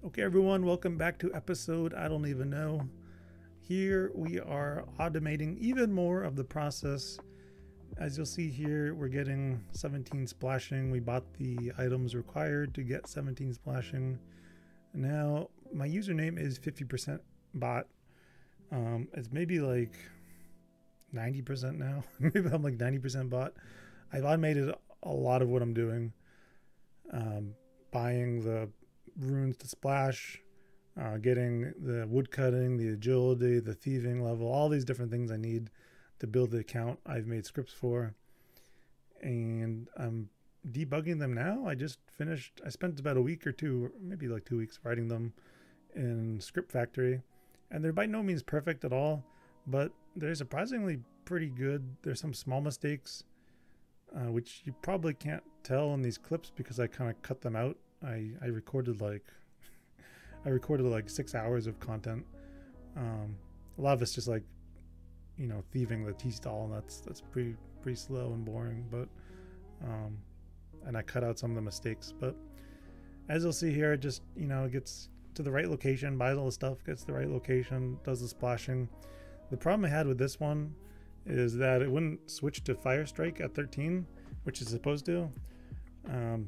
Okay, everyone, welcome back to episode I don't even know. Here we are automating even more of the process. As you'll see here, we're getting 17 splashing. We bought the items required to get 17 splashing. Now, my username is 50% bot. It's maybe like 90% now. Maybe I'm like 90% bot. I've automated a lot of what I'm doing. Buying the runes to splash, getting the wood cutting, the agility, the thieving level, all these different things I need to build the account I've made scripts for. And I'm debugging them now. I just finished, I spent about a week or two, maybe like 2 weeks writing them in Script Factory. And they're by no means perfect at all, but they're surprisingly pretty good. There's some small mistakes, which you probably can't tell in these clips because I kind of cut them out. I recorded like 6 hours of content. A lot of it's just like, thieving the tea stall, and that's pretty slow and boring. But and I cut out some of the mistakes. But as you'll see here, it just it gets to the right location, buys all the stuff, gets to the right location, does the splashing. The problem I had with this one is that it wouldn't switch to Fire Strike at 13, which is supposed to.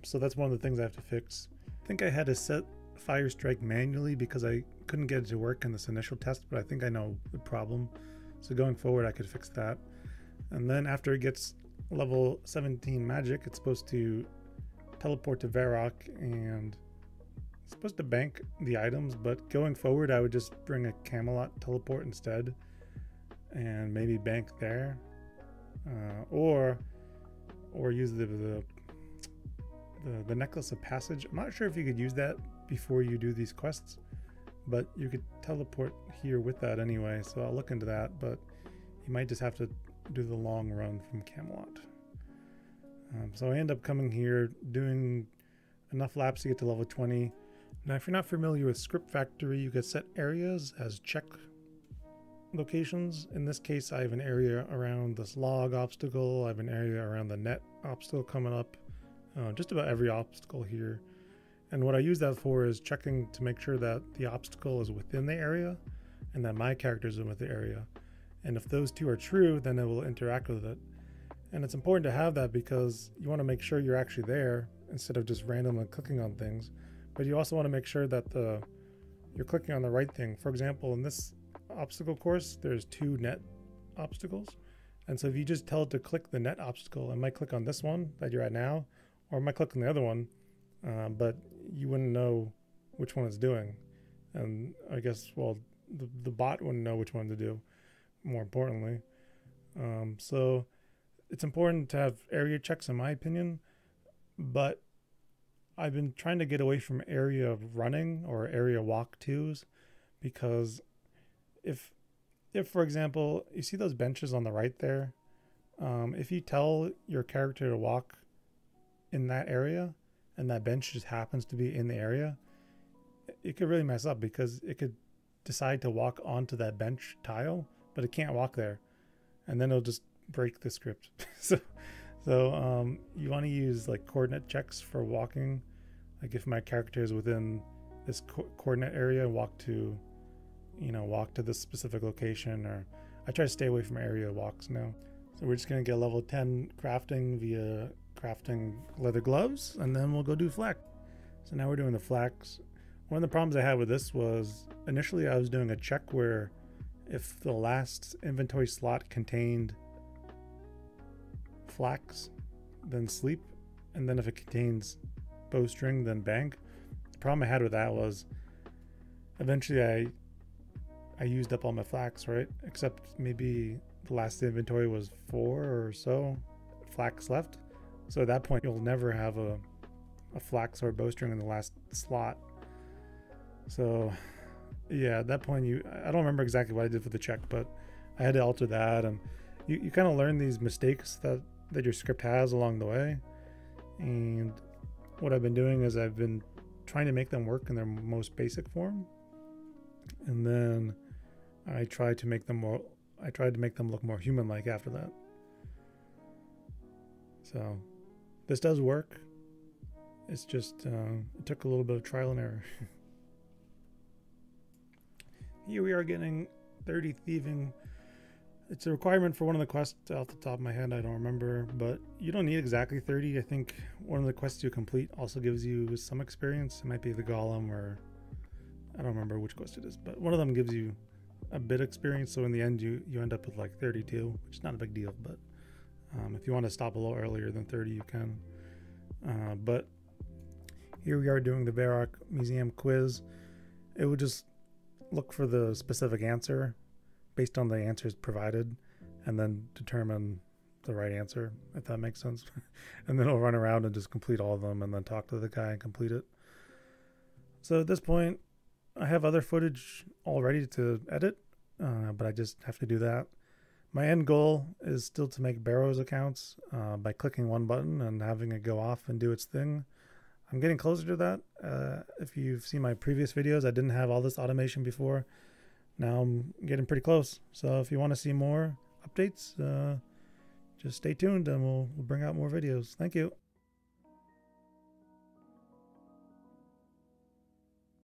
So that's one of the things I have to fix. I think I had to set Fire Strike manually because I couldn't get it to work in this initial test, but I think I know the problem. So going forward, I could fix that. And then after it gets level 17 magic, it's supposed to teleport to Varrock and it's supposed to bank the items, but going forward, I would just bring a Camelot teleport instead and maybe bank there, or use the necklace of passage. I'm not sure if you could use that before you do these quests, but you could teleport here with that anyway, so I'll look into that. But you might just have to do the long run from Camelot. So I end up coming here, doing enough laps to get to level 20. Now if you're not familiar with Script Factory, you could set areas as check locations. In this case, I have an area around this log obstacle, I have an area around the net obstacle coming up, just about every obstacle here. And what I use that for is checking to make sure that the obstacle is within the area and that my character is within the area. And if those two are true, then it will interact with it. And it's important to have that because you want to make sure you're actually there instead of just randomly clicking on things. But you also want to make sure that you're clicking on the right thing. For example, in this obstacle course, there's 2 net obstacles. And so if you just tell it to click the net obstacle, it might click on this one that you're at now, or it might click on the other one, but you wouldn't know which one it's doing. And I guess, well, the bot wouldn't know which one to do, more importantly. So it's important to have area checks, in my opinion, but I've been trying to get away from area running or area walk twos, because if for example, you see those benches on the right there, if you tell your character to walk in that area and that bench just happens to be in the area, it could really mess up because it could decide to walk onto that bench tile, but it can't walk there, and then it'll just break the script. so you want to use like coordinate checks for walking. Like if my character is within this coordinate area, walk to this specific location, or I try to stay away from area walks now. So we're just going to get level 10 crafting via crafting leather gloves, and then we'll go do Flax. So now we're doing the Flax. One of the problems I had with this was initially I was doing a check where if the last inventory slot contained Flax, then sleep, and then if it contains bowstring, then bank. The problem I had with that was eventually I used up all my Flax, right? Except maybe the last inventory was 4 or so Flax left. So at that point, you'll never have a Flax or a bowstring in the last slot. So yeah, at that point, I don't remember exactly what I did for the check, but I had to alter that. And you kind of learn these mistakes that your script has along the way. And what I've been doing is I've been trying to make them work in their most basic form. And then I tried to make them look more human-like after that. So this does work. It's just it took a little bit of trial and error. Here we are getting 30 thieving. It's a requirement for one of the quests. Off the top of my head, I don't remember, but you don't need exactly 30. I think one of the quests you complete also gives you some experience. It might be the golem, or I don't remember which quest it is, but one of them gives you a bit experience. So in the end, you end up with like 32, which is not a big deal, but if you want to stop a little earlier than 30, you can. But here we are doing the Varrock Museum quiz. It would just look for the specific answer based on the answers provided, and then determine the right answer, if that makes sense. And then it'll run around and just complete all of them, and then talk to the guy and complete it. So at this point, I have other footage all ready to edit, but I just have to do that. My end goal is still to make Barrows accounts by clicking one button and having it go off and do its thing. I'm getting closer to that. If you've seen my previous videos, I didn't have all this automation before. Now I'm getting pretty close. So if you want to see more updates, just stay tuned and we'll bring out more videos. Thank you.